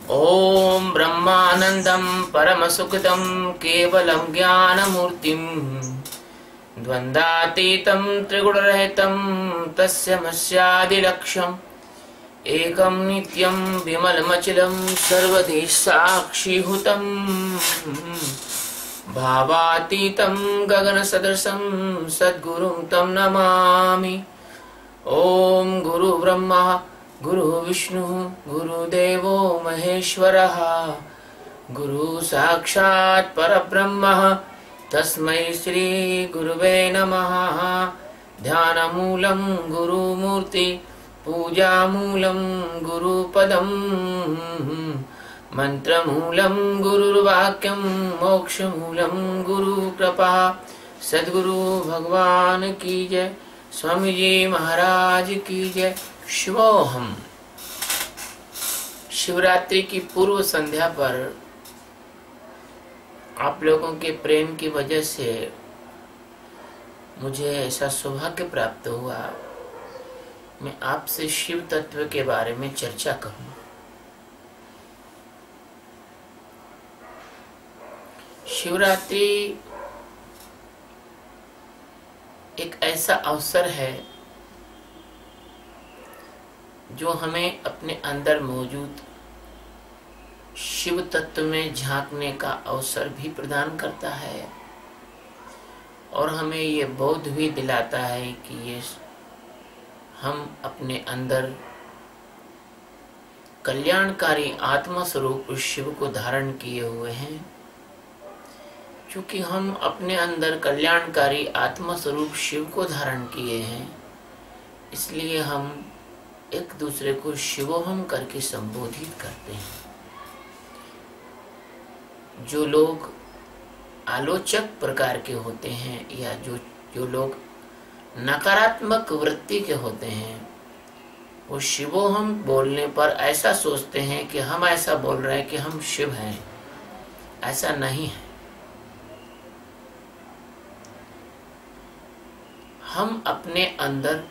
ओम ब्रह्मानंदं परमसुखदं केवलं ज्ञानमूर्तिं द्वन्द्वातीतं त्रिगुणरहितं तस्यमस्यादिलक्ष्यम् एकं नित्यं विमलमचलं सर्वधि साक्षीभूतं भावातीतं गगनसदृशं सद्गुरुं तं नमामि। ओम गुरु ब्रह्मा गुरु विष्णु गुरुदेवो महेश्वरः गुरु साक्षात् परब्रह्म तस्मै श्री गुरुवे नमः। ध्यानमूलं गुरुमूर्ति पूजामूलं गुरुपदं मंत्रमूलं गुरुर्वाक्यं मोक्षमूलं गुरुकृपा। सद्गुरु भगवान की जय। स्वामी जी महाराज की जय। शिवोहम। शिवरात्रि की पूर्व संध्या पर आप लोगों के प्रेम की वजह से मुझे ऐसा सौभाग्य प्राप्त हुआ, मैं आपसे शिव तत्व के बारे में चर्चा करूं। शिवरात्रि एक ऐसा अवसर है जो हमें अपने अंदर मौजूद शिव तत्व में झांकने का अवसर भी प्रदान करता है और हमें ये बोध भी दिलाता है कि ये हम अपने अंदर कल्याणकारी आत्मा स्वरूप शिव को धारण किए हुए हैं। क्योंकि हम अपने अंदर कल्याणकारी आत्मा स्वरूप शिव को धारण किए हैं, इसलिए हम एक दूसरे को शिवोहम करके संबोधित करते हैं। जो लोग आलोचक प्रकार के होते हैं या जो लोग नकारात्मक वृत्ति के होते हैं, वो शिवोहम बोलने पर ऐसा सोचते हैं कि हम ऐसा बोल रहे हैं कि हम शिव हैं। ऐसा नहीं है। हम अपने अंदर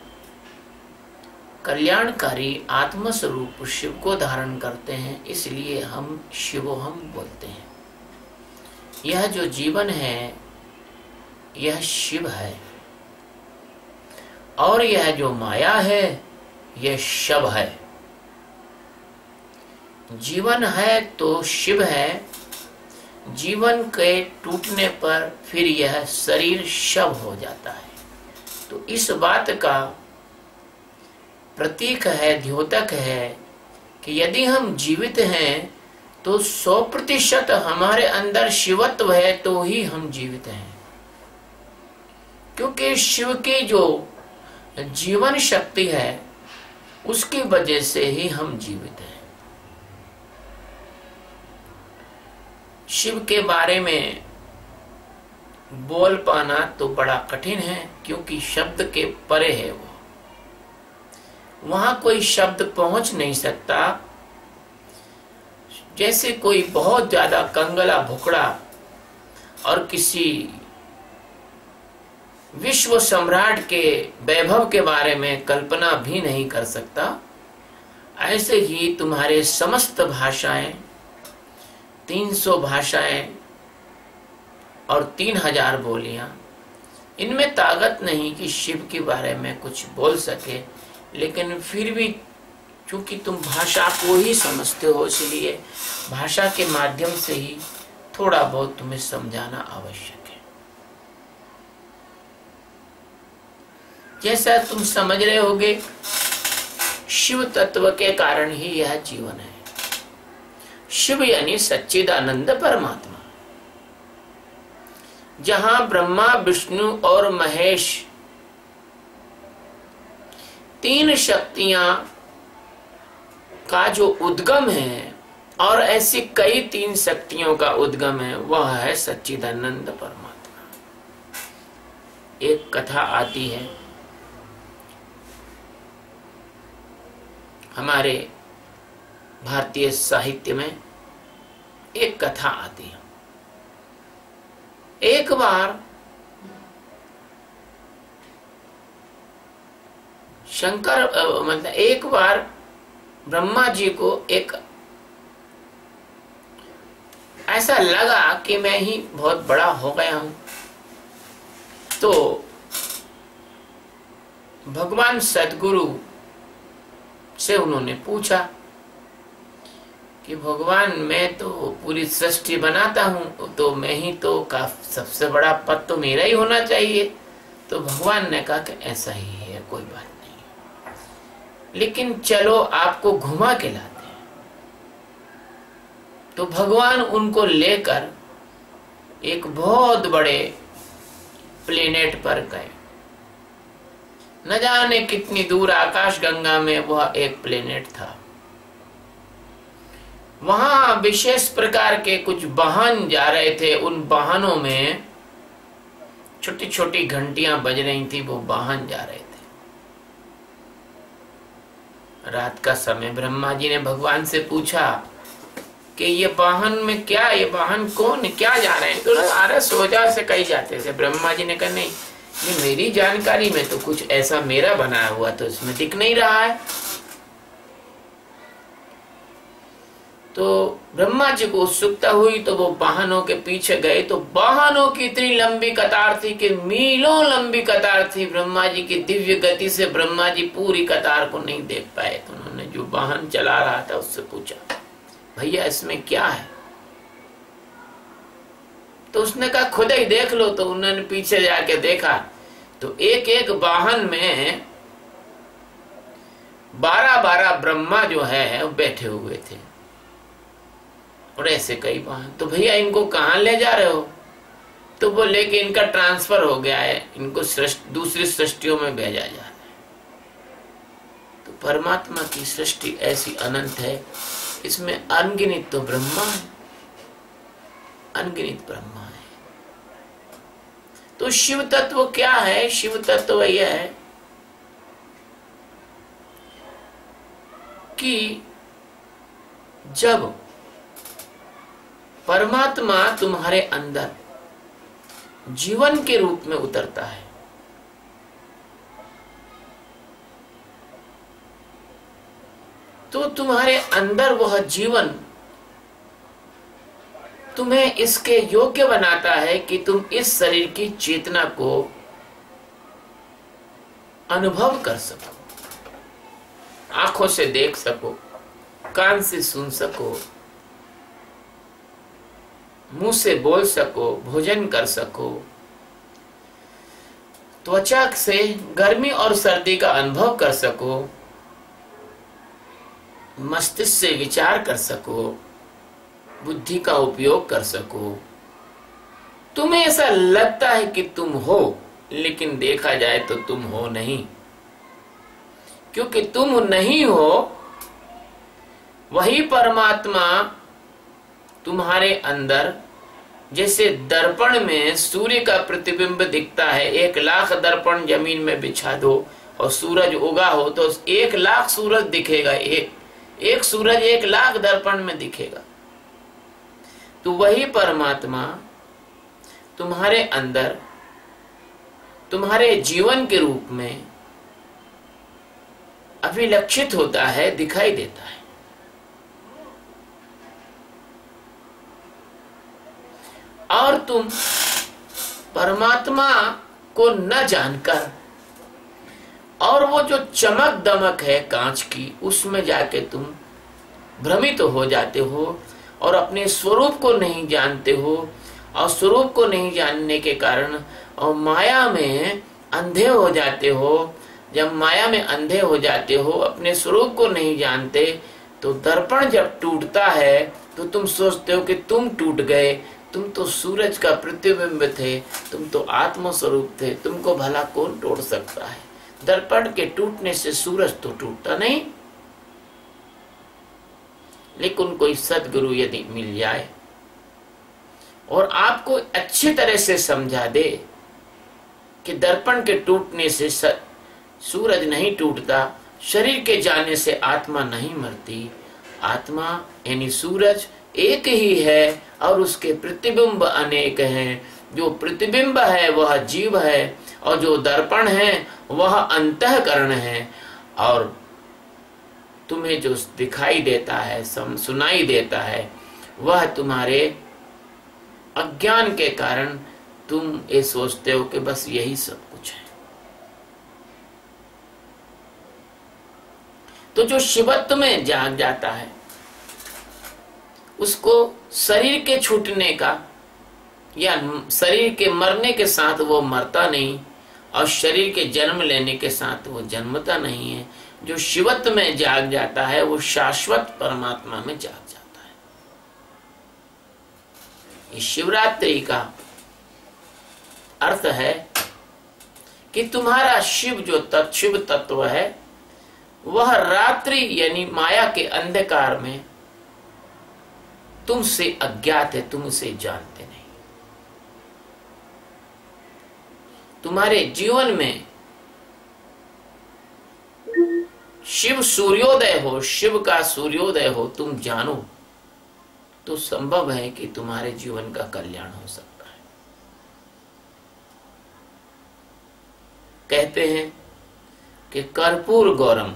कल्याणकारी आत्म स्वरूप शिव को धारण करते हैं, इसलिए हम शिवोहम बोलते हैं। यह जो जीवन है यह शिव है और यह जो माया है यह शव है। जीवन है तो शिव है, जीवन के टूटने पर फिर यह शरीर शव हो जाता है। तो इस बात का प्रतीक है, द्योतक है कि यदि हम जीवित हैं तो 100% हमारे अंदर शिवत्व है तो ही हम जीवित हैं। क्योंकि शिव की जो जीवन शक्ति है उसकी वजह से ही हम जीवित हैं। शिव के बारे में बोल पाना तो बड़ा कठिन है, क्योंकि शब्द के परे है वो, वहां कोई शब्द पहुंच नहीं सकता। जैसे कोई बहुत ज्यादा कंगला भुखड़ा और किसी विश्व सम्राट के वैभव के बारे में कल्पना भी नहीं कर सकता, ऐसे ही तुम्हारे समस्त भाषाएं, 300 भाषाएं और 3000 बोलियां, इनमें ताकत नहीं कि शिव के बारे में कुछ बोल सके। लेकिन फिर भी चूंकि तुम भाषा को ही समझते हो, इसलिए भाषा के माध्यम से ही थोड़ा बहुत तुम्हें समझाना आवश्यक है। जैसा तुम समझ रहे होगे, शिव तत्व के कारण ही यह जीवन है। शिव यानी सच्चिदानंद परमात्मा। जहां ब्रह्मा विष्णु और महेश 3 शक्तियां का जो उद्गम है और ऐसी कई 3 शक्तियों का उद्गम है, वह है सच्चिदानंद परमात्मा। एक कथा आती है हमारे भारतीय साहित्य में, एक कथा आती है। एक बार शंकर मतलब एक बार ब्रह्मा जी को एक ऐसा लगा कि मैं ही बहुत बड़ा हो गया हूं, तो भगवान सद्गुरु से उन्होंने पूछा कि भगवान मैं तो पूरी सृष्टि बनाता हूं, तो मैं ही तो सबसे बड़ा पद तो मेरा ही होना चाहिए। तो भगवान ने कहा कि ऐसा ही है, कोई बात नहीं, लेकिन चलो आपको घुमा के लाते हैं। तो भगवान उनको लेकर एक बहुत बड़े प्लेनेट पर गए। न जाने कितनी दूर आकाश गंगा में वह एक प्लेनेट था। वहां विशेष प्रकार के कुछ वाहन जा रहे थे। उन वाहनों में छोटी छोटी घंटियां बज रही थी, वो वाहन जा रहे थे। रात का समय ब्रह्मा जी ने भगवान से पूछा कि ये वाहन में क्या, ये वाहन कौन, क्या जा रहे हैं? तो अरे सोजा से कहीं जाते थे। ब्रह्मा जी ने कहा नहीं, ये मेरी जानकारी में तो कुछ ऐसा मेरा बनाया हुआ तो इसमें दिख नहीं रहा है। तो ब्रह्मा जी को उत्सुकता हुई, तो वो वाहनों के पीछे गए। तो वाहनों की इतनी लंबी कतार थी कि मीलों लंबी कतार थी। ब्रह्मा जी की दिव्य गति से ब्रह्मा जी पूरी कतार को नहीं देख पाए। तो उन्होंने जो वाहन चला रहा था उससे पूछा, भैया इसमें क्या है? तो उसने कहा खुद ही देख लो। तो उन्होंने पीछे जाके देखा, तो एक एक वाहन में 12-12 ब्रह्मा जो है वो बैठे हुए थे, और ऐसे कई वाहन। तो भैया इनको कहां ले जा रहे हो? तो बोले कि इनका ट्रांसफर हो गया है, इनको दूसरी सृष्टियों में भेजा जा रहा है। तो परमात्मा की सृष्टि ऐसी अनंत है, इसमें अनगिनित तो ब्रह्मा है, अनगिनित ब्रह्मा है। तो शिव तत्व क्या है? शिव तत्व यह है कि जब परमात्मा तुम्हारे अंदर जीवन के रूप में उतरता है, तो तुम्हारे अंदर वह जीवन तुम्हें इसके योग्य बनाता है कि तुम इस शरीर की चेतना को अनुभव कर सको, आंखों से देख सको, कान से सुन सको, मुंह से बोल सको, भोजन कर सको, त्वचा से गर्मी और सर्दी का अनुभव कर सको, मस्तिष्क से विचार कर सको, बुद्धि का उपयोग कर सको। तुम्हें ऐसा लगता है कि तुम हो, लेकिन देखा जाए तो तुम हो नहीं, क्योंकि तुम नहीं हो। वही परमात्मा तुम्हारे अंदर, जैसे दर्पण में सूर्य का प्रतिबिंब दिखता है, 1,00,000 दर्पण जमीन में बिछा दो और सूरज उगा हो तो 1,00,000 सूरज दिखेगा, एक सूरज 1,00,000 दर्पण में दिखेगा। तो वही परमात्मा तुम्हारे अंदर, तुम्हारे जीवन के रूप में अभिलक्षित होता है, दिखाई देता है। और तुम परमात्मा को न जानकर, और वो जो चमक दमक है कांच की, उसमें जाके तुम भ्रमित हो जाते हो और अपने स्वरूप को नहीं जानते हो। और स्वरूप को नहीं जानने के कारण और माया में अंधे हो जाते हो। जब माया में अंधे हो जाते हो, अपने स्वरूप को नहीं जानते, तो दर्पण जब टूटता है तो तुम सोचते हो कि तुम टूट गए। तुम तो सूरज का प्रतिबिंब थे, तुम तो आत्म स्वरूप थे, तुमको भला कौन तोड़ सकता है? दर्पण के टूटने से सूरज तो टूटता नहीं। लेकिन कोई सद्गुरु यदि मिल जाए और आपको अच्छी तरह से समझा दे कि दर्पण के टूटने से सूरज नहीं टूटता, शरीर के जाने से आत्मा नहीं मरती, आत्मा यानी सूरज एक ही है और उसके प्रतिबिंब अनेक हैं। जो प्रतिबिंब है वह जीव है और जो दर्पण है वह अंतःकरण है, और तुम्हें जो दिखाई देता है, सुनाई देता है, वह तुम्हारे अज्ञान के कारण तुम ये सोचते हो कि बस यही सब कुछ है। तो जो शिवत्व में जाग जाता है उसको शरीर के छूटने का या शरीर के मरने के साथ वो मरता नहीं, और शरीर के जन्म लेने के साथ वो जन्मता नहीं है। जो शिवत्व में जाग जाता है वो शाश्वत परमात्मा में जाग जाता है। ये शिवरात्रि का अर्थ है कि तुम्हारा शिव जो शिव तत्व है वह रात्रि यानी माया के अंधकार में तुमसे अज्ञात है, तुम उसे जानते नहीं। तुम्हारे जीवन में शिव सूर्योदय हो, शिव का सूर्योदय हो, तुम जानो तो संभव है कि तुम्हारे जीवन का कल्याण हो सकता है। कहते हैं कि कर्पूर गौरम,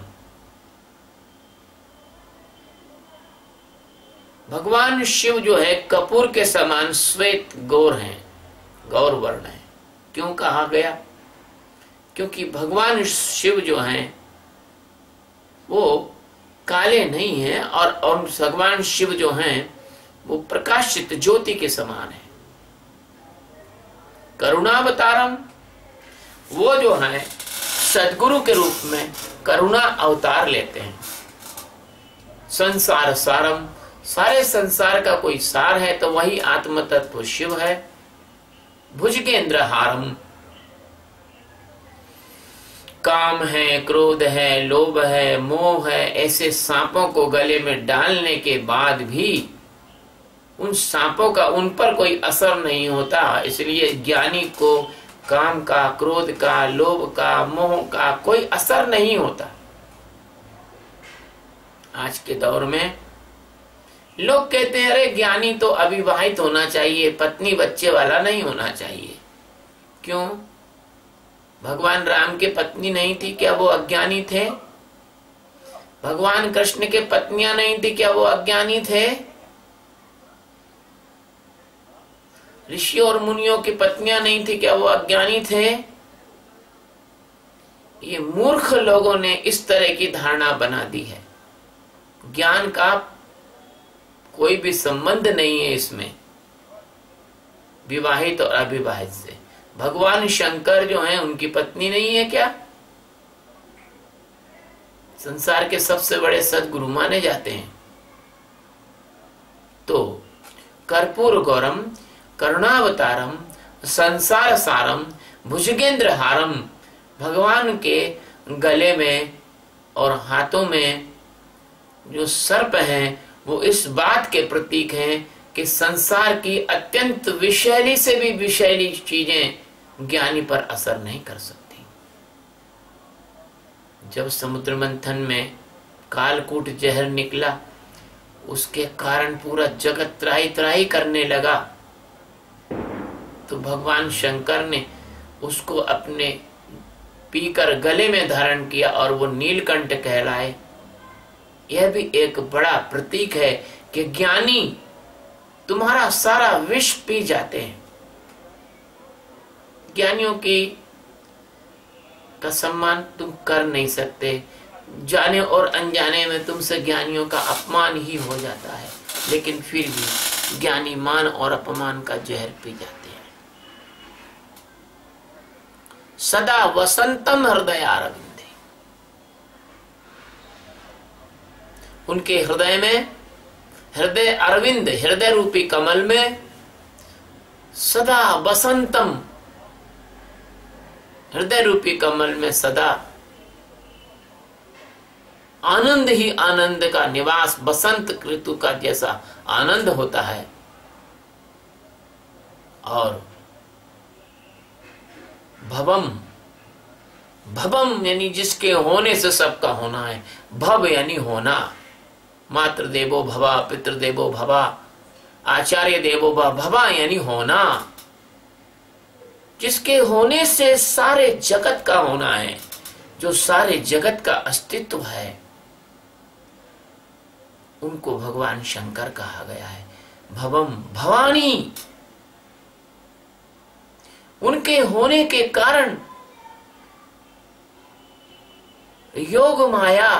भगवान शिव जो है कपूर के समान श्वेत गौर हैं, गौर वर्ण है। क्यों कहा गया? क्योंकि भगवान शिव जो हैं वो काले नहीं हैं, और भगवान शिव जो हैं वो प्रकाशित ज्योति के समान है। करुणावतारम, वो जो हैं सदगुरु के रूप में करुणा अवतार लेते हैं। संसार सारम, सारे संसार का कोई सार है तो वही आत्म तत्व शिव है। भुजगेंद्र हारम, काम है, क्रोध है, लोभ है, मोह है, ऐसे सांपों को गले में डालने के बाद भी उन सांपों का उन पर कोई असर नहीं होता। इसलिए ज्ञानी को काम का, क्रोध का, लोभ का, मोह का कोई असर नहीं होता। आज के दौर में लोग कहते हैं अरे ज्ञानी तो अविवाहित होना चाहिए, पत्नी बच्चे वाला नहीं होना चाहिए। क्यों? भगवान राम के पत्नी नहीं थी, क्या वो अज्ञानी थे? भगवान कृष्ण के पत्नियां नहीं थी, क्या वो अज्ञानी थे? ऋषि और मुनियों की पत्नियां नहीं थी, क्या वो अज्ञानी थे? ये मूर्ख लोगों ने इस तरह की धारणा बना दी है। ज्ञान का कोई भी संबंध नहीं है इसमें विवाहित और अविवाहित से। भगवान शंकर जो हैं उनकी पत्नी नहीं है क्या? संसार के सबसे बड़े सद्गुरु माने जाते हैं। तो कर्पूर गौरम, करुणावतारम, संसार सारम, भुजगेंद्र हारम, भगवान के गले में और हाथों में जो सर्प हैं वो इस बात के प्रतीक हैं कि संसार की अत्यंत विषैली से भी विषैली चीजें ज्ञानी पर असर नहीं कर सकती। जब समुद्र मंथन में कालकूट जहर निकला, उसके कारण पूरा जगत त्राही त्राही करने लगा, तो भगवान शंकर ने उसको अपने पीकर गले में धारण किया और वो नीलकंठ कहलाए। यह भी एक बड़ा प्रतीक है कि ज्ञानी तुम्हारा सारा विष पी जाते हैं। ज्ञानियों का सम्मान तुम कर नहीं सकते, जाने और अनजाने में तुमसे ज्ञानियों का अपमान ही हो जाता है, लेकिन फिर भी ज्ञानी मान और अपमान का जहर पी जाते हैं। सदा वसंतम हृदय अरविंदे, उनके हृदय में, हृदय अरविंद, हृदय रूपी कमल में सदा वसंतम, हृदय रूपी कमल में सदा आनंद ही आनंद का निवास, बसंत ऋतु का जैसा आनंद होता है। और भवम, भवम यानी जिसके होने से सबका होना है। भव यानी होना, मातृ देवो भवा, पितृ देवो भवा, आचार्य देवो भवा यानी होना। जिसके होने से सारे जगत का होना है, जो सारे जगत का अस्तित्व है, उनको भगवान शंकर कहा गया है। भवम भवानी, उनके होने के कारण योग माया,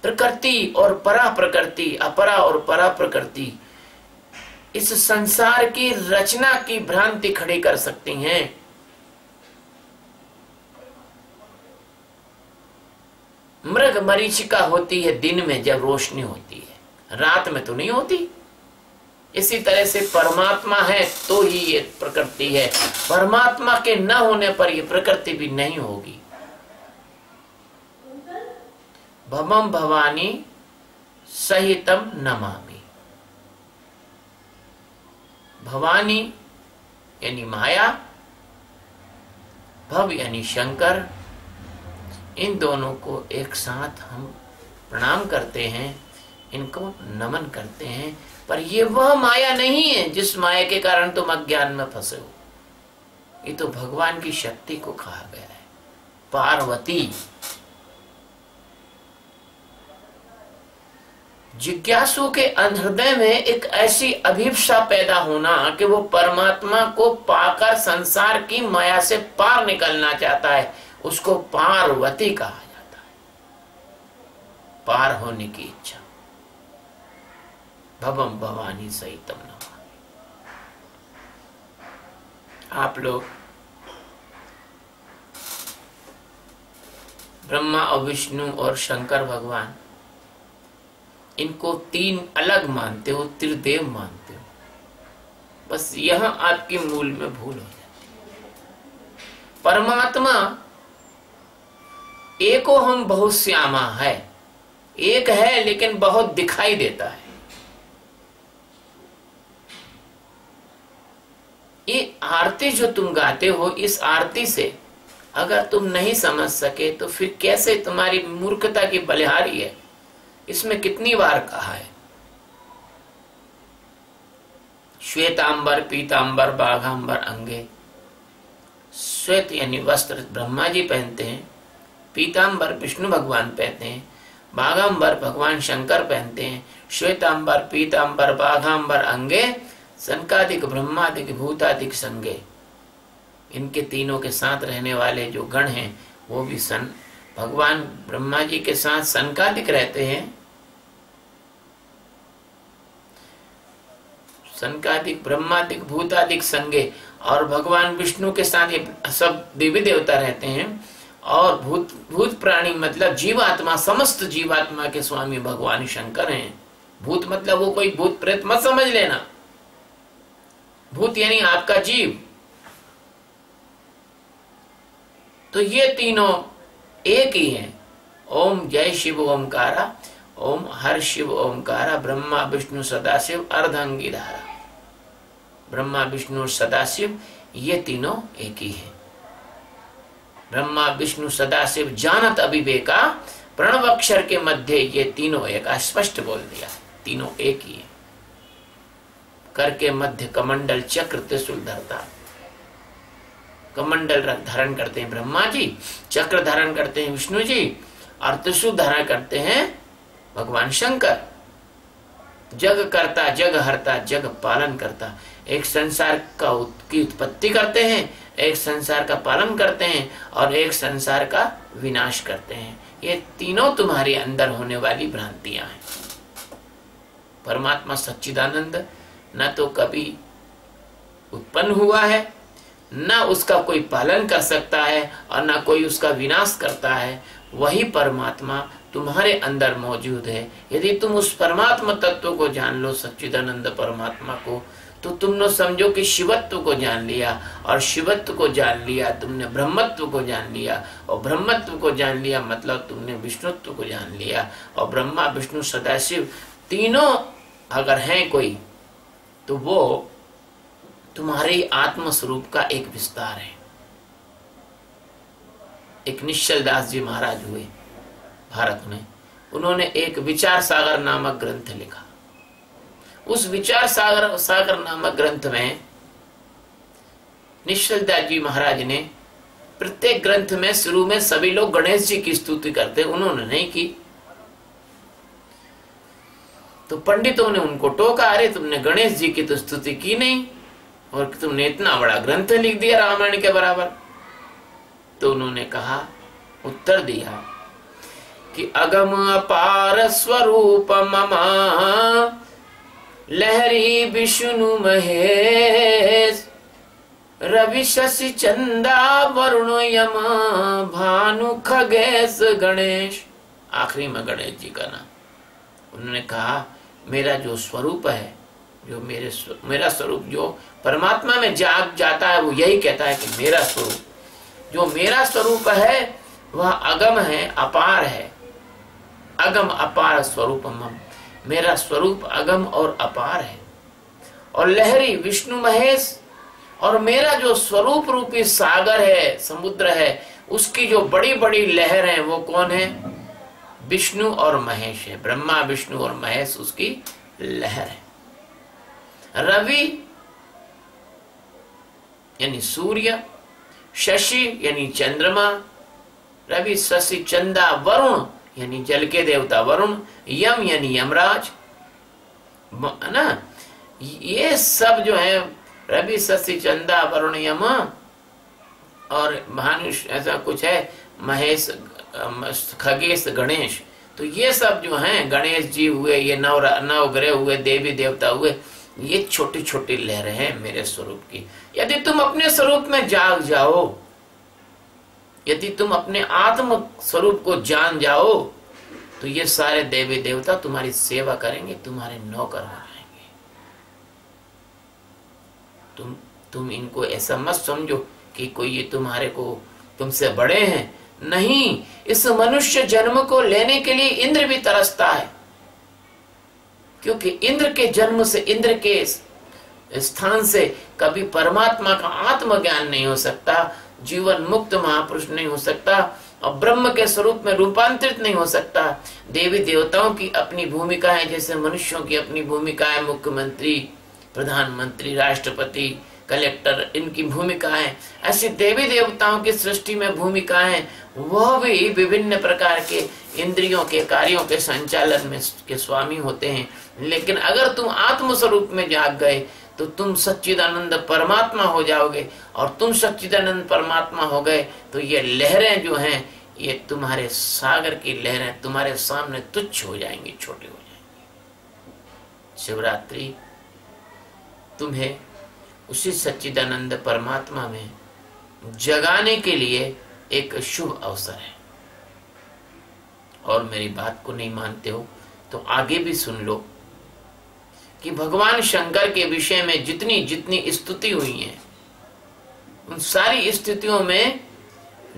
प्रकृति और परा प्रकृति, अपरा और परा प्रकृति इस संसार की रचना की भ्रांति खड़ी कर सकती हैं। मृग मरीचिका होती है दिन में जब रोशनी होती है, रात में तो नहीं होती। इसी तरह से परमात्मा है तो ही ये प्रकृति है, परमात्मा के न होने पर ये प्रकृति भी नहीं होगी। भवम भवानी सहितम नमामि। भवानी यानी माया, भव यानी शंकर, इन दोनों को एक साथ हम प्रणाम करते हैं, इनको नमन करते हैं। पर ये वह माया नहीं है जिस माया के कारण तुम अज्ञान में फंसे हो। ये तो भगवान की शक्ति को कहा गया है, पार्वती। जिज्ञासु के हृदय में एक ऐसी अभिप्सा पैदा होना कि वो परमात्मा को पाकर संसार की माया से पार निकलना चाहता है, उसको पार्वती कहा जाता है। पार होने की इच्छा। भवम भवानी सहितम नमामि। आप लोग ब्रह्मा और विष्णु और शंकर भगवान, इनको तीन अलग मानते हो, त्रिदेव मानते हो। बस यहां आपकी मूल में भूल हो जाती है। परमात्मा एको हम बहुत श्यामा है, एक है लेकिन बहुत दिखाई देता है। ये आरती जो तुम गाते हो, इस आरती से अगर तुम नहीं समझ सके तो फिर कैसे, तुम्हारी मूर्खता की बलिहारी है। इसमें कितनी बार कहा है, श्वेतांबर पीतांबर बाघांबर अंगे। श्वेत यानी वस्त्र ब्रह्मा जी पहनते हैं, पीतांबर विष्णु भगवान पहनते हैं, बाघांबर भगवान शंकर पहनते हैं। श्वेतांबर पीतांबर बाघांबर अंगे, सनकादिक ब्रह्मादिक भूतादिक संगे। इनके तीनों के साथ रहने वाले जो गण हैं वो भी भगवान ब्रह्मा जी के साथ सनकादिक रहते हैं, सनकादिक ब्रह्मादिक भूतादिक संगे। और भगवान विष्णु के साथ ये सब देवी देवता रहते हैं। और भूत प्राणी मतलब जीवात्मा, समस्त जीवात्मा के स्वामी भगवान शंकर हैं। भूत मतलब वो कोई भूत प्रेत मत समझ लेना, भूत यानी आपका जीव। तो ये तीनों एक ही हैं। ओम जय शिव ओमकारा, ओम हर शिव ओमकारा, ब्रह्मा विष्णु सदाशिव अर्धांगीधारा। ब्रह्मा विष्णु सदाशिव ये तीनों एक ही हैं। ब्रह्मा विष्णु सदाशिव जानत अविवेका, प्रणव अक्षर के मध्य ये तीनों एक, स्पष्ट बोल दिया, तीनों एक ही है। कर के मध्य कमंडल चक्र त्रिशूल धरता। कमंडल धारण करते हैं ब्रह्मा जी, चक्र धारण करते हैं विष्णु जी, और त्रिशूल धारण करते हैं भगवान शंकर। जग करता, जग हरता, जग पालन करता। एक संसार की उत्पत्ति करते हैं, एक संसार का पालन करते हैं, और एक संसार का विनाश करते हैं। ये तीनों तुम्हारे अंदर होने वाली भ्रांतियां हैं। परमात्मा सच्चिदानंद न तो कभी उत्पन्न हुआ है, न उसका कोई पालन कर सकता है, और न कोई उसका विनाश करता है। वही परमात्मा तुम्हारे अंदर मौजूद है। यदि तुम उस परमात्मा तत्व को जान लो, सच्चिदानंद परमात्मा को, तो तुमने समझो कि शिवत्व को जान लिया, और शिवत्व को जान लिया तुमने ब्रह्मत्व को जान लिया, और ब्रह्मत्व को जान लिया मतलब तुमने विष्णुत्व को जान लिया। और ब्रह्मा विष्णु सदाशिव तीनों अगर हैं कोई, तो वो तुम्हारे आत्म स्वरूप का एक विस्तार है। एक निश्चल दास जी महाराज हुए भारत में, उन्होंने एक विचार सागर नामक ग्रंथ लिखा। उस विचार सागर नामक ग्रंथ में निश्चलदास जी महाराज ने प्रत्येक ग्रंथ में शुरू में सभी लोग गणेश जी की स्तुति करते, उन्होंने नहीं की। तो पंडितों ने उनको टोका, अरे तुमने गणेश जी की तो स्तुति की नहीं और तुमने इतना बड़ा ग्रंथ लिख दिया रामायण के बराबर। तो उन्होंने कहा, उत्तर दिया कि अगम अपार स्वरूप ममा लहरी विष्णु महेश रवि शशि चंदा वरुण यम भानु खगेश गणेश। आखिरी में गणेश जी का नाम। उन्होंने कहा, मेरा जो स्वरूप है, जो मेरा स्वरूप जो परमात्मा में जाग जाता है, वो यही कहता है कि मेरा स्वरूप, जो मेरा स्वरूप है वह अगम है, अपार है। अगम अपार स्वरूपम, मेरा स्वरूप अगम और अपार है। और लहरी विष्णु महेश, और मेरा जो स्वरूप रूपी सागर है, समुद्र है, उसकी जो बड़ी बड़ी लहर है वो कौन है? विष्णु और महेश है। ब्रह्मा विष्णु और महेश उसकी लहर है। रवि यानी सूर्य, शशि यानी चंद्रमा, रवि शशि चंदा, वरुण यानी जल के देवता वरुण, यम यानी यमराज, ना, ये सब जो है रवि शशि चंदा वरुण यम और भानु ऐसा कुछ है, महेश खगेश गणेश। तो ये सब जो हैं, गणेश जी हुए, ये नव ग्रह हुए, देवी देवता हुए, ये छोटी छोटी लहरें हैं मेरे स्वरूप की। यदि तुम अपने स्वरूप में जाग जाओ, यदि तुम अपने आत्म स्वरूप को जान जाओ, तो ये सारे देवी देवता तुम्हारी सेवा करेंगे, तुम्हारे नौकर हो जाएंगे। तुम इनको ऐसा मत समझो कि कोई ये तुम्हारे को तुमसे बड़े हैं। नहीं, इस मनुष्य जन्म को लेने के लिए इंद्र भी तरसता है, क्योंकि इंद्र के जन्म से, इंद्र के स्थान से कभी परमात्मा का आत्मज्ञान नहीं हो सकता, जीवन मुक्त महापुरुष नहीं हो सकता, और ब्रह्म के स्वरूप में रूपांतरित नहीं हो सकता। देवी देवताओं की अपनी भूमिका है, जैसे मनुष्यों की अपनी भूमिका है, मुख्यमंत्री, प्रधानमंत्री, राष्ट्रपति, कलेक्टर, इनकी भूमिका है। ऐसी देवी देवताओं की सृष्टि में भूमिका है, वह भी विभिन्न प्रकार के इंद्रियों के कार्यों के संचालन में के स्वामी होते हैं। लेकिन अगर तुम आत्म स्वरूप में जाग गए तो तुम सच्चिदानंद परमात्मा हो जाओगे, और तुम सच्चिदानंद परमात्मा हो गए तो ये लहरें जो हैं, ये तुम्हारे सागर की लहरें तुम्हारे सामने तुच्छ हो जाएंगी, छोटी हो जाएंगी। शिवरात्रि तुम्हें उसी सच्चिदानंद परमात्मा में जगाने के लिए एक शुभ अवसर है। और मेरी बात को नहीं मानते हो तो आगे भी सुन लो कि भगवान शंकर के विषय में जितनी जितनी स्तुति हुई है, उन सारी स्तुतियों में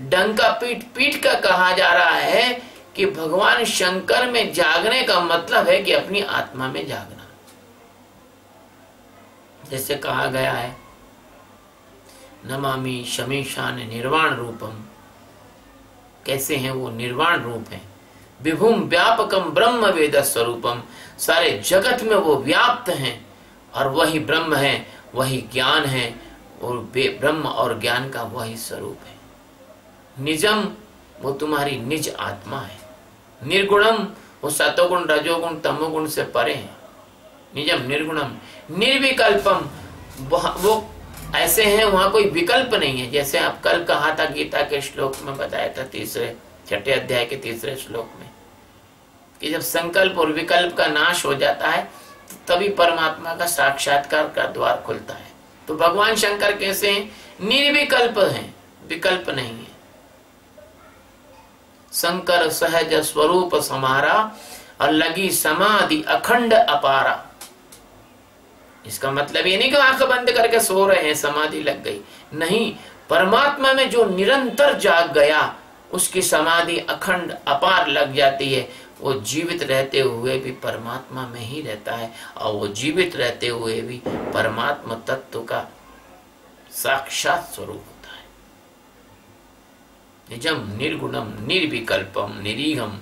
डंका पीट पीट का कहा जा रहा है कि भगवान शंकर में जागने का मतलब है कि अपनी आत्मा में जागना। जैसे कहा गया है, नमामि शमीशान निर्वाण रूपम, कैसे हैं वो निर्वाण रूप है। विभुम व्यापकम ब्रह्म वेद स्वरूपम, सारे जगत में वो व्याप्त हैं और वही ब्रह्म है, वही ज्ञान है, और ब्रह्म और ज्ञान का वही स्वरूप है। निजम, वो तुम्हारी निज आत्मा है। निर्गुणम, वो सतोगुण रजोगुण तमोगुण से परे है। निजम निर्गुणम। निर्विकल्पम, वो ऐसे हैं, वहां कोई विकल्प नहीं है। जैसे आप कल कहा था, गीता के श्लोक में बताया था, छठे अध्याय के 3 श्लोक में, कि जब संकल्प और विकल्प का नाश हो जाता है तभी परमात्मा का साक्षात्कार का द्वार खुलता है। तो भगवान शंकर कैसे हैं? निर्विकल्प हैं, विकल्प नहीं है। शंकर सहज स्वरूप समारा और लगी समाधि अखंड अपारा। इसका मतलब ये नहीं कि आंख बंद करके सो रहे हैं, समाधि लग गई, नहीं। परमात्मा में जो निरंतर जाग गया, उसकी समाधि अखंड अपार लग जाती है। वो जीवित रहते हुए भी परमात्मा में ही रहता है, और वो जीवित रहते हुए भी परमात्मा तत्व का साक्षात स्वरूप होता है। निजम निर्गुणम निर्विकल्पम निरीहम,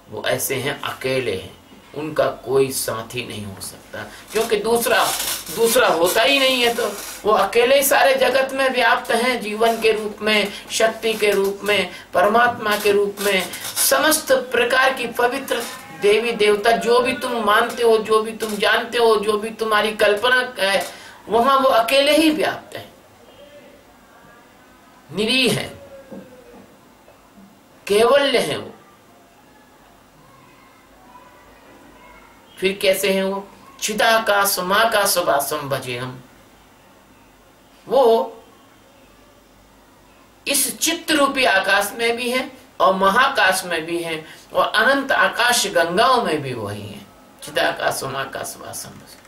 वो ऐसे हैं, अकेले हैं, उनका कोई साथी नहीं हो सकता, क्योंकि दूसरा होता ही नहीं है। तो वो अकेले ही सारे जगत में व्याप्त हैं, जीवन के रूप में, शक्ति के रूप में, परमात्मा के रूप में। समस्त प्रकार की पवित्र देवी देवता जो भी तुम मानते हो, जो भी तुम जानते हो, जो भी तुम्हारी कल्पना है, वहां वो अकेले ही व्याप्त है, निरीह है, केवल्य है वो। फिर कैसे हैं वो? चिदाकाश माकाश वासम भजे हम। वो इस चित्त रूपी आकाश में भी है और महाकाश में भी है और अनंत आकाश गंगाओं में भी वही है। चिदाकाश माकाश वासम भजे।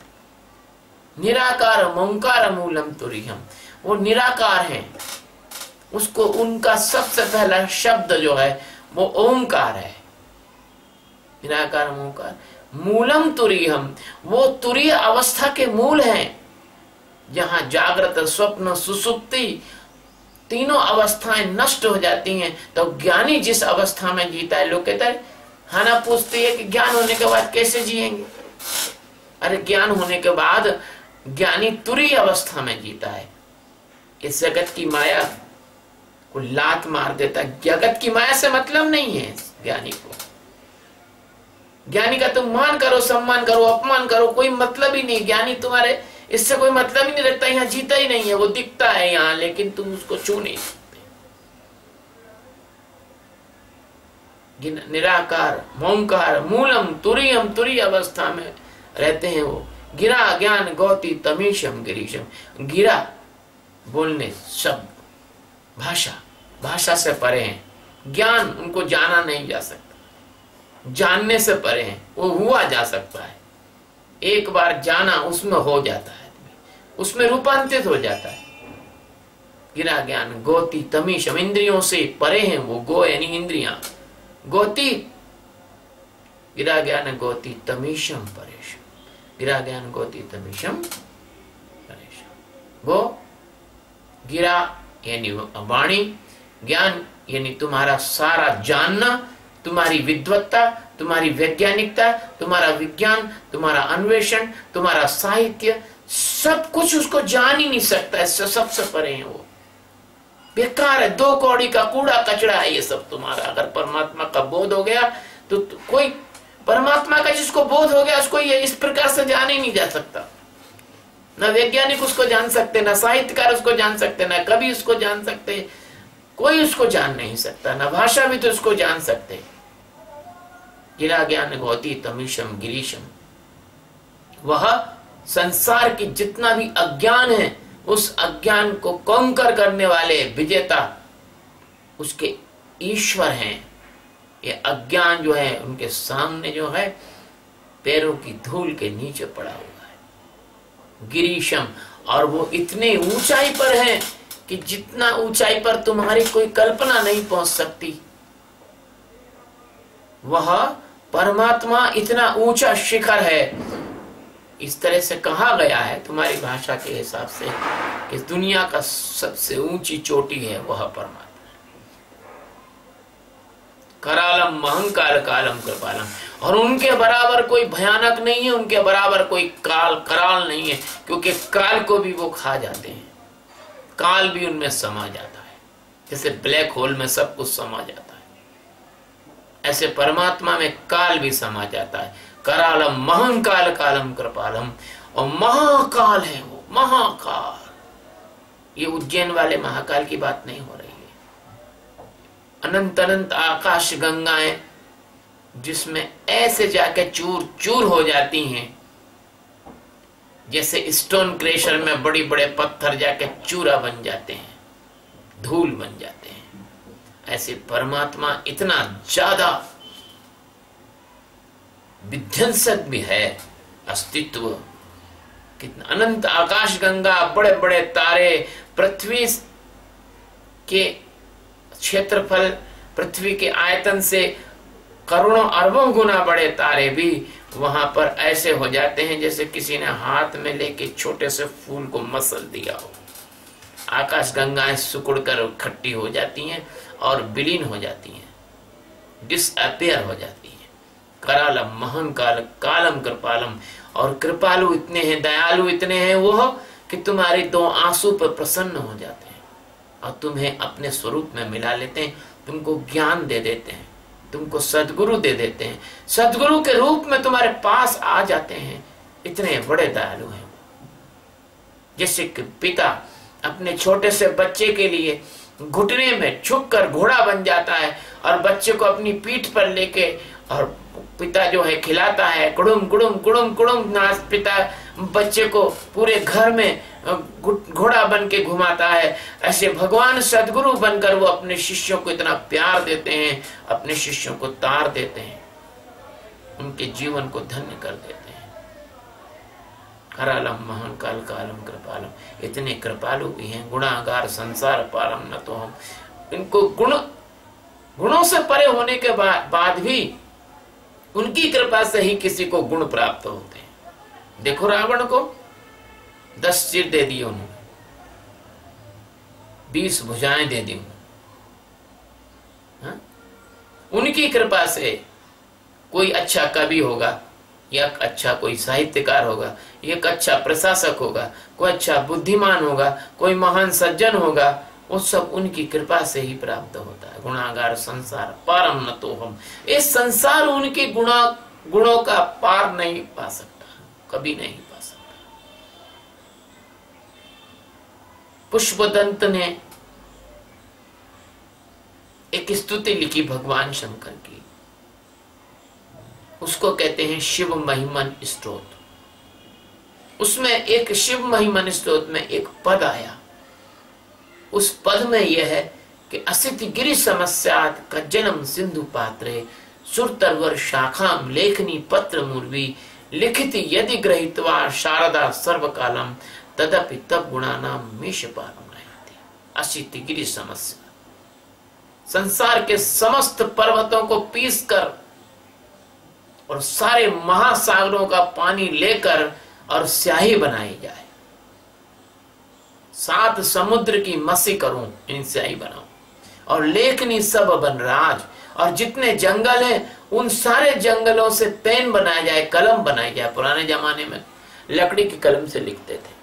निराकार ओंकार मूलम तुरीहम। वो निराकार है, उसको उनका सबसे पहला शब्द जो है वो ओंकार है। निराकार ओंकार। मूलम तुरीहम, वो तुरीय अवस्था के मूल हैं, जहां जागृत स्वप्न सुसुप्ति तीनों अवस्थाएं नष्ट हो जाती हैं। तो ज्ञानी जिस अवस्था में जीता है, लोग कहते हैं, हाना पूछती है कि ज्ञान होने के बाद कैसे जिएंगे? अरे ज्ञान होने के बाद ज्ञानी तुरीय अवस्था में जीता है। इस जगत की माया को लात मार देता है। जगत की माया से मतलब नहीं है ज्ञानी को। ज्ञानी का तुम मान करो, सम्मान करो, अपमान करो, कोई मतलब ही नहीं। ज्ञानी तुम्हारे इससे कोई मतलब ही नहीं रखता, यहाँ जीता ही नहीं है। वो दिखता है यहाँ, लेकिन तुम उसको छू नहीं सकते। निराकार ओंकार मूलम तुरीयम, तुरीय अवस्था में रहते हैं वो। गिरा ज्ञान गौती तमीशम गिरीशम। गिरा बोलने, शब्द, भाषा से परे हैं। ज्ञान उनको जाना नहीं जा सकता, जानने से परे हैं। वो हुआ जा सकता है, एक बार जाना उसमें हो जाता है, उसमें रूपांतरित हो जाता है। गिरा ज्ञान गौती तमीशम। इंद्रियों से परे हैं वो। गो यानी इंद्रियां, गौती। गिरा ज्ञान गौती तमीशम परेशम। गिरा ज्ञान गौती तमीशम परेशम। गो गिरा यानी वाणी, ज्ञान यानी तुम्हारा सारा जानना, तुम्हारी विद्वत्ता, तुम्हारी वैज्ञानिकता, तुम्हारा विज्ञान, तुम्हारा अन्वेषण, तुम्हारा साहित्य, सब कुछ उसको जान ही नहीं सकता। इससे सबसे परे है वो। बेकार है, दो कौड़ी का कूड़ा कचड़ा है ये सब तुम्हारा। अगर परमात्मा का बोध हो गया तो कोई परमात्मा का जिसको बोध हो गया उसको ये इस प्रकार से जान ही नहीं जा सकता। न वैज्ञानिक उसको जान सकते, न साहित्यकार उसको जान सकते, न कवि उसको जान सकते, कोई उसको जान नहीं सकता। न भाषा भी तो उसको जान सकते। गिरा ज्ञान गौती तमीशम गिरीशम। वह संसार की जितना भी अज्ञान है, उस अज्ञान को कॉन्कर करने वाले विजेता उसके ईश्वर हैं। ये अज्ञान जो है उनके सामने जो है पैरों की धूल के नीचे पड़ा हुआ है। गिरीशम, और वो इतने ऊंचाई पर है कि जितना ऊंचाई पर तुम्हारी कोई कल्पना नहीं पहुंच सकती। वह परमात्मा इतना ऊंचा शिखर है। इस तरह से कहा गया है तुम्हारी भाषा के हिसाब से कि दुनिया का सबसे ऊंची चोटी है वह परमात्मा। करालम महंकाल कालम कृपालम। और उनके बराबर कोई भयानक नहीं है, उनके बराबर कोई कराल नहीं है, क्योंकि काल को भी वो खा जाते हैं। काल भी उनमें समा जाता है, जैसे ब्लैक होल में सब कुछ समा जाता है, ऐसे परमात्मा में काल भी समा जाता है। करालम महंकाल कालम कृपालम। और महाकाल है वो, महाकाल। ये उज्जैन वाले महाकाल की बात नहीं हो रही है। अनंत अनंत आकाश गंगाएं जिसमें ऐसे जाके चूर चूर हो जाती हैं, जैसे स्टोन क्रेशर में बड़ी बड़े पत्थर जाके चूरा बन जाते हैं, धूल बन जाते हैं। ऐसे परमात्मा इतना ज्यादा विध्वंसक भी है अस्तित्व। कितना अनंत आकाश गंगा, बड़े बड़े तारे, पृथ्वी के क्षेत्रफल, पृथ्वी के आयतन से करोड़ों अरबों गुना बड़े तारे भी वहां पर ऐसे हो जाते हैं जैसे किसी ने हाथ में लेके छोटे से फूल को मसल दिया हो। आकाश गंगाएं सिकुड़ कर इकट्ठी हो जाती हैं और विलीन हो जाती हैं, डिसअपियर हो जाती हैं। करालम महंकाल कालम कृपालम, और कृपालु इतने हैं, दयालु इतने हैं वो कि तुम्हारे दो आंसू पर प्रसन्न हो जाते हैं और तुम्हें अपने स्वरूप में मिला लेते हैं, तुमको ज्ञान दे देते हैं, तुमको सद्गुरु दे देते हैं, सद्गुरु के रूप में तुम्हारे पास आ जाते हैं। इतने बड़े दयालु हैं। जैसे कि पिता अपने छोटे से बच्चे के लिए घुटने में झुककर घोड़ा बन जाता है और बच्चे को अपनी पीठ पर लेके, और पिता जो है खिलाता है, कुड़ुम कुड़ुम कुड़ुम कुड़ुम नाच, पिता बच्चे को पूरे घर में घोड़ा बन के घुमाता है। ऐसे भगवान सद्गुरु बनकर वो अपने शिष्यों को इतना प्यार देते हैं, अपने शिष्यों को तार देते हैं, उनके जीवन को धन्य कर देते हैं। करालम महंकाल कालम कृपालम, इतने कृपालु भी हैं। गुणागार संसार पारम न तो हम, इनको गुणों से परे होने के बाद भी उनकी कृपा से ही किसी को गुण प्राप्त होते हैं। देखो रावण को 10 सिर दे दिए उन्होंने, 20 भुजाएं दे दी उन्होंने। उनकी कृपा से कोई अच्छा कवि होगा, या अच्छा कोई साहित्यकार होगा, एक अच्छा प्रशासक होगा, कोई अच्छा बुद्धिमान होगा, कोई महान सज्जन होगा, वो सब उनकी कृपा से ही प्राप्त होता है। गुणागार संसार पारम न तो हम, इस संसार उनके गुणों का पार नहीं पा सकता, कभी नहीं पा सकता। पुष्पदंत ने एक स्तुति लिखी भगवान शंकर की, उसको कहते हैं शिव महिमन स्तोत्र। उसमें एक शिव महिमन स्तोत्र में एक पद आया, उस पद में यह है कि असित गिरि समस्यात कज्जनम सिंधु पात्रे सुरतरवर शाखाम लेखनी पत्र मूर्वी लिखित यदि ग्रहीत्वा शारदा सर्वकालम तदपि तब गुणानाम मेष पारम रहती। असित गिरि समस्या, संसार के समस्त पर्वतों को पीस कर और सारे महासागरों का पानी लेकर और स्याही बनाई जाए, 7 समुद्र की मसी करूं, इन स्याही बनाऊं, और लेखनी सब बन राज, और जितने जंगल हैं उन सारे जंगलों से पेन बनाया जाए, कलम बनाई जाए। पुराने जमाने में लकड़ी की कलम से लिखते थे,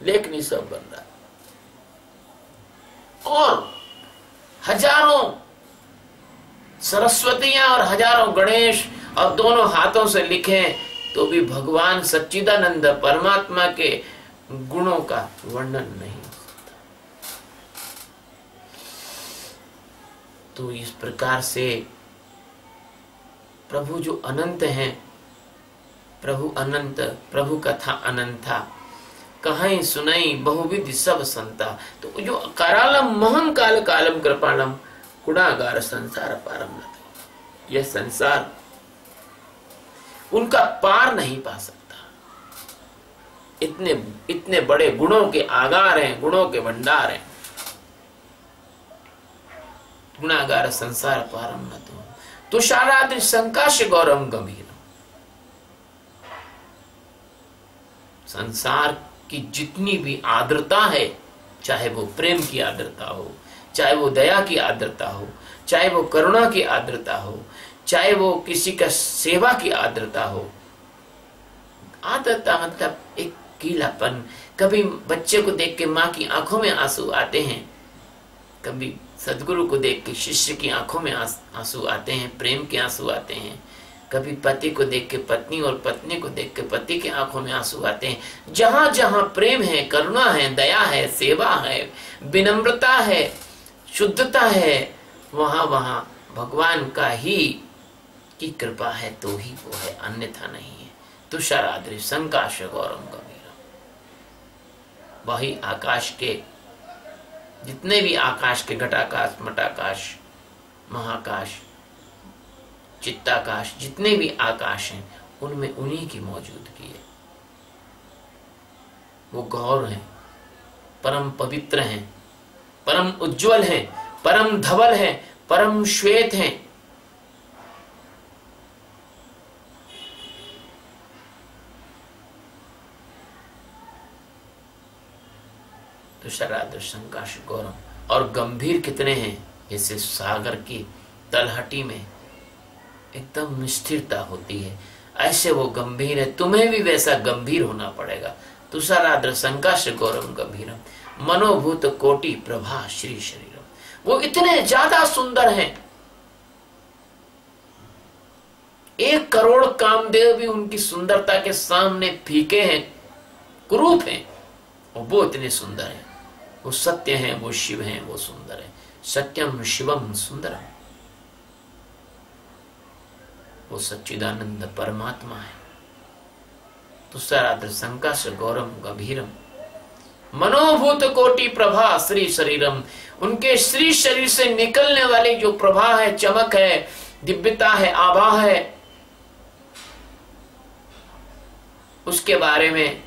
लेखनी सब बन राज, और हजारों सरस्वतियां और हजारों गणेश और दोनों हाथों से लिखें तो भी भगवान सच्चिदानंद परमात्मा के गुणों का वर्णन नहीं हो सकता। तो इस प्रकार से प्रभु जो अनंत हैं, प्रभु अनंत, प्रभु कथा अनंता, कहीं सुनाई बहुविधि सब संता। तो जो करालम महंकाल कालम कृपालम गुणागार संसार पारम, यह संसार उनका पार नहीं पा सकता। इतने बड़े गुणों के आगार हैं, गुणों के भंडार हैं। गुणागार संसार पारम न तो तुषाराद्रि संकाश गौरम गंभीर। संसार की जितनी भी आर्द्रता है, चाहे वो प्रेम की आर्द्रता हो, चाहे वो दया की आर्द्रता हो, चाहे वो करुणा की आर्द्रता हो, चाहे वो किसी का सेवा की आर्द्रता हो। आर्द्रता मतलब एक गीलापन। कभी बच्चे को देख के माँ की आंखों में आंसू आते हैं, कभी सदगुरु को देख के शिष्य की आंखों में आंसू आते हैं, प्रेम के आंसू आते हैं। कभी पति को देख के पत्नी, और पत्नी को देख के पति के आंखों में आंसू आते हैं। जहां जहां प्रेम है, करुणा है, दया है, सेवा है, विनम्रता है, शुद्धता है, वहां वहां भगवान का ही की कृपा है तो ही वो है, अन्यथा नहीं है। तुषाराद्रि संकाश गौरम गंभीरम, वही आकाश के जितने भी आकाश के घटाकाश, मटाकाश, महाकाश, चित्ताकाश, जितने भी आकाश हैं उनमें उन्हीं की मौजूदगी है। वो गौर हैं, परम पवित्र हैं, परम उज्जवल हैं, परम धवल हैं, परम श्वेत हैं। तुषाराद्रि संकाश गौरम, और गंभीर कितने हैं, जैसे सागर की तलहटी में एकदम स्थिरता होती है। ऐसे वो गंभीर है, तुम्हें भी वैसा गंभीर होना पड़ेगा। तुषाराद्र संकाश गौरम गंभीरम मनोभूत कोटि प्रभा श्री शरीरम। वो इतने ज्यादा सुंदर हैं, 1 करोड़ कामदेव भी उनकी सुंदरता के सामने फीके हैं, कुरूप हैं, और वो इतने सुंदर हैं। वो सत्य हैं, वो शिव हैं, वो सुंदर हैं। सत्यम शिवम सुंदरम, वो सच्चिदानंद परमात्मा है। तुषाराद्र संकाश गौरम गंभीरम मनोभूत कोटि प्रभा श्री शरीरम। उनके श्री शरीर से निकलने वाली जो प्रभा है, चमक है, दिव्यता है, आभा है, उसके बारे में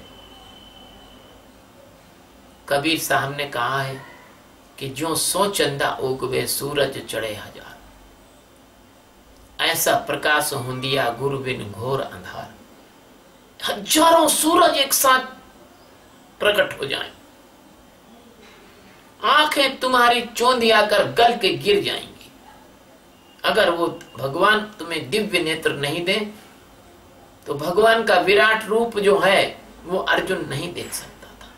कबीर साहब ने कहा है कि जो 100 चंदा उगवे सूरज चढ़े 1000, ऐसा प्रकाश हुंदिया गुरु बिन घोर अंधार। हजारों सूरज एक साथ प्रकट हो जाएं, आंखें तुम्हारी चौंधी आकर गल के गिर जाएंगी। अगर वो भगवान तुम्हें दिव्य नेत्र नहीं दे तो भगवान का विराट रूप जो है वो अर्जुन नहीं देख सकता था।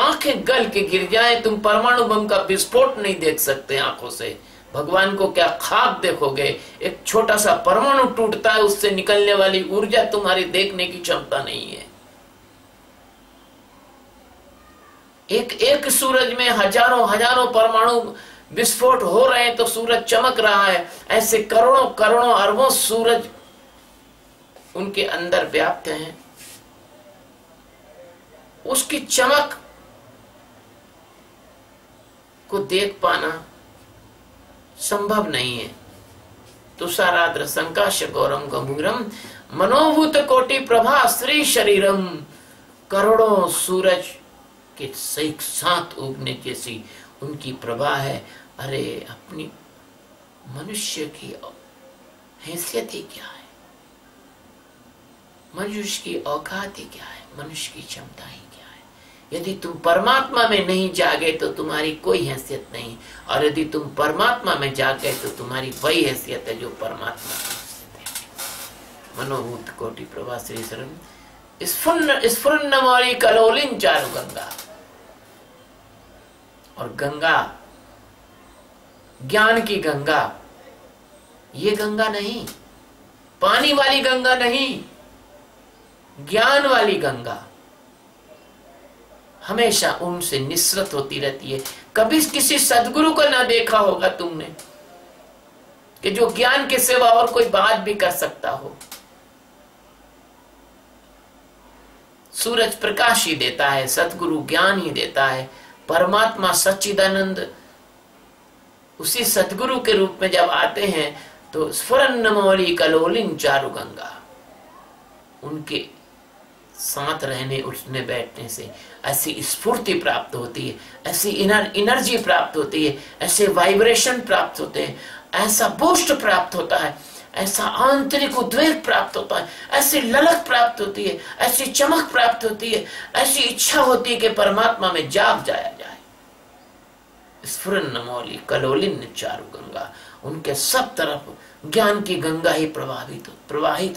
आंखें गल के गिर जाए, तुम परमाणु बम का विस्फोट नहीं देख सकते आंखों से, भगवान को क्या खाक देखोगे। एक छोटा सा परमाणु टूटता है, उससे निकलने वाली ऊर्जा तुम्हारी देखने की क्षमता नहीं है। एक सूरज में हजारों हजारों परमाणु विस्फोट हो रहे हैं तो सूरज चमक रहा है। ऐसे करोड़ों करोड़ों अरबों सूरज उनके अंदर व्याप्त हैं। उसकी चमक को देख पाना संभव नहीं है। तुषाराद्र संकाश गौरम गंभीरम मनोभूत कोटि प्रभा श्री शरीरम। करोड़ों सूरज के एक साथ उगने जैसी उनकी प्रभा है। अरे अपनी मनुष्य की हैसियत ही क्या है, मनुष्य की औकात ही क्या है, मनुष्य की क्षमता ही क्या है। यदि तुम परमात्मा में नहीं जागे तो तुम्हारी कोई हैसियत नहीं, और यदि तुम परमात्मा में जागे तो तुम्हारी वही हैसियत है जो परमात्मा की हैसियत है। मनोभूत कोटि प्रभा श्री शरण स्फुरन्नमौली कलोलिन चारु गंगा। और गंगा ज्ञान की गंगा, ये गंगा नहीं, पानी वाली गंगा नहीं, ज्ञान वाली गंगा हमेशा उनसे निस्सृत होती रहती है। कभी किसी सदगुरु को ना देखा होगा तुमने कि जो ज्ञान के सिवा और कोई बात भी कर सकता हो। सूरज प्रकाश ही देता है, सतगुरु ज्ञान ही देता है, परमात्मा सच्चिदानंद उसी सतगुरु के रूप में जब आते हैं तो स्फुरन्नमौली कलोलिन चारु गंगा, उनके साथ रहने उठने बैठने से ऐसी स्फूर्ति प्राप्त होती है, ऐसी एनर्जी प्राप्त होती है, ऐसे वाइब्रेशन प्राप्त होते हैं, ऐसा बूस्ट प्राप्त होता है, ऐसा आंतरिक उद्वेग प्राप्त होता है, ऐसी ललक प्राप्त होती है, ऐसी चमक प्राप्त होती है, ऐसी इच्छा होती है कि परमात्मा में जाग जाया जाए। स्फुरन्नमौली कलोलिन चारु गंगा, उनके सब तरफ ज्ञान की गंगा ही प्रवाहित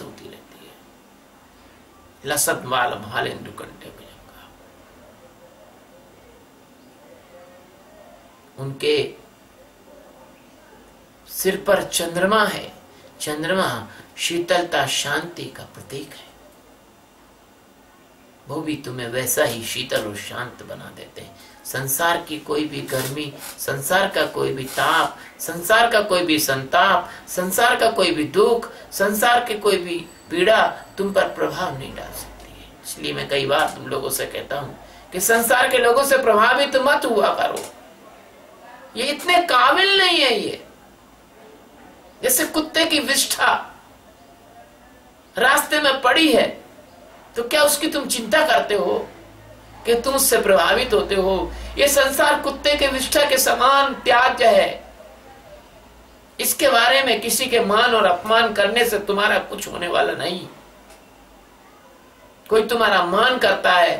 होती रहती है। लसत माल भालेंदु कंठे भुजंगा। उनके सिर पर चंद्रमा है। चंद्रमा शीतलता शांति का प्रतीक है। वो भी तुम्हें वैसा ही शीतल और शांत बना देते हैं। संसार की कोई भी गर्मी, संसार का कोई भी ताप, संसार का कोई भी संताप, संसार का कोई भी दुख, संसार के कोई भी पीड़ा तुम पर प्रभाव नहीं डाल सकती है। इसलिए मैं कई बार तुम लोगों से कहता हूं कि संसार के लोगों से प्रभावित मत हुआ करो, ये इतने काबिल नहीं है। ये जैसे कुत्ते की विष्ठा रास्ते में पड़ी है तो क्या उसकी तुम चिंता करते हो कि तुम उससे प्रभावित होते हो? ये संसार कुत्ते के विष्ठा के समान त्याज्य है। इसके बारे में किसी के मान और अपमान करने से तुम्हारा कुछ होने वाला नहीं। कोई तुम्हारा मान करता है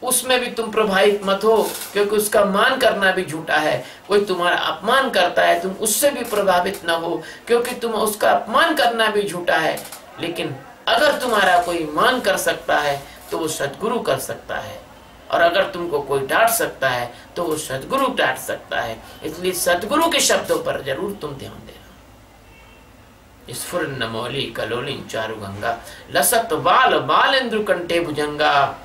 उसमें भी तुम प्रभावित मत हो, क्योंकि उसका मान करना भी झूठा है। कोई तुम्हारा अपमान करता है, तुम उससे भी प्रभावित न हो, क्योंकि तुम उसका अपमान करना भी झूठा है। लेकिन अगर तुम्हारा कोई मान कर सकता है तो वो सद्गुरु कर सकता है, और अगर तुमको कोई डांट सकता है तो वो सद्गुरु डांट सकता है। इसलिए सद्गुरु के शब्दों पर जरूर तुम ध्यान देना। स्फुरन्न मौली कलोलिन चारु गंगा, लसत बाल बालेंद्र कंठे भुजंगा।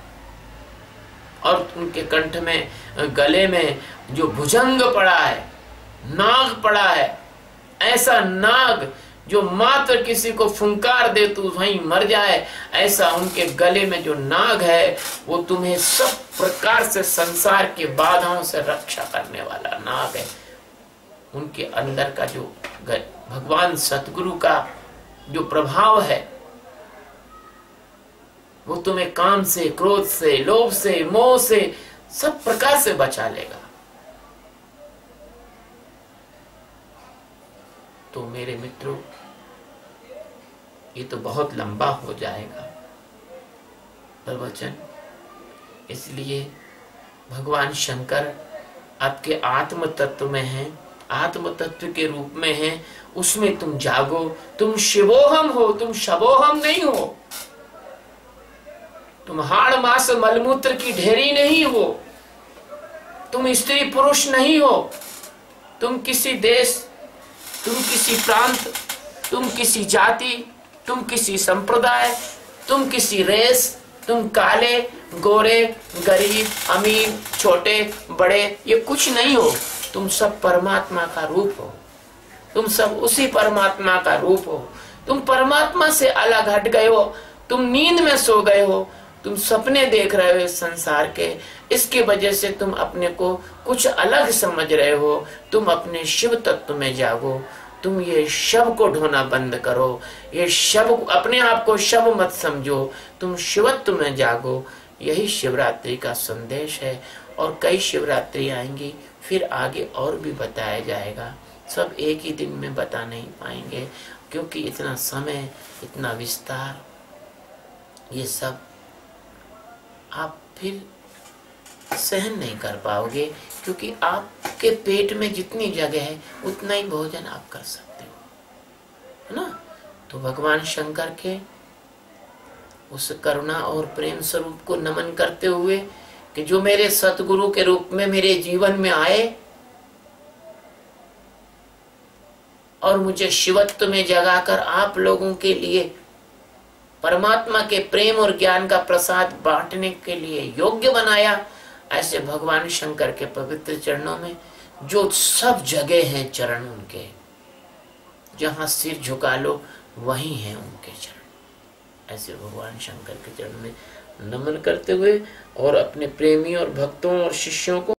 और उनके कंठ में, गले में जो भुजंग पड़ा है, नाग पड़ा है, ऐसा नाग जो मात्र किसी को फुंकार दे तो वहीं मर जाए, ऐसा उनके गले में जो नाग है वो तुम्हें सब प्रकार से संसार के बाधाओं से रक्षा करने वाला नाग है। उनके अंदर का जो भगवान सतगुरु का जो प्रभाव है वो तुम्हें काम से, क्रोध से, लोभ से, मोह से, सब प्रकार से बचा लेगा। तो मेरे मित्रों, ये तो बहुत लंबा हो जाएगा प्रवचन, इसलिए भगवान शंकर आपके आत्म तत्व में हैं, आत्म तत्व के रूप में हैं, उसमें तुम जागो। तुम शिवोहम हो, तुम शबोहम नहीं हो। तुम हाड़ मास मलमूत्र की ढेरी नहीं हो, तुम स्त्री पुरुष नहीं हो, तुम किसी देश, तुम किसी प्रांत, तुम किसी जाति, तुम किसी संप्रदाय, तुम किसी रेस, तुम काले गोरे, गरीब अमीर, छोटे बड़े, ये कुछ नहीं हो। तुम सब परमात्मा का रूप हो, तुम सब उसी परमात्मा का रूप हो। तुम परमात्मा से अलग हट गए हो, तुम नींद में सो गए हो, तुम सपने देख रहे हो इस संसार के, इसके वजह से तुम अपने को कुछ अलग समझ रहे हो। तुम अपने शिव तत्व में जागो, तुम ये शव को ढोना बंद करो, ये शव, अपने आप को शव मत समझो, तुम शिवत्व में जागो। यही शिवरात्रि का संदेश है। और कई शिवरात्रि आएंगी, फिर आगे और भी बताया जाएगा। सब एक ही दिन में बता नहीं पाएंगे, क्योंकि इतना समय, इतना विस्तार, ये सब आप फिर सहन नहीं कर पाओगे, क्योंकि आपके पेट में जितनी जगह है उतना ही भोजन आप कर सकते हो, है ना। तो भगवान शंकर के उस करुणा और प्रेम स्वरूप को नमन करते हुए कि जो मेरे सतगुरु के रूप में मेरे जीवन में आए और मुझे शिवत्व में जगाकर आप लोगों के लिए परमात्मा के प्रेम और ज्ञान का प्रसाद बांटने के लिए योग्य बनाया, ऐसे भगवान शंकर के पवित्र चरणों में जो सब जगह हैं चरण उनके, जहां सिर झुका लो वहीं हैं उनके चरण। ऐसे भगवान शंकर के चरण में नमन करते हुए और अपने प्रेमी और भक्तों और शिष्यों को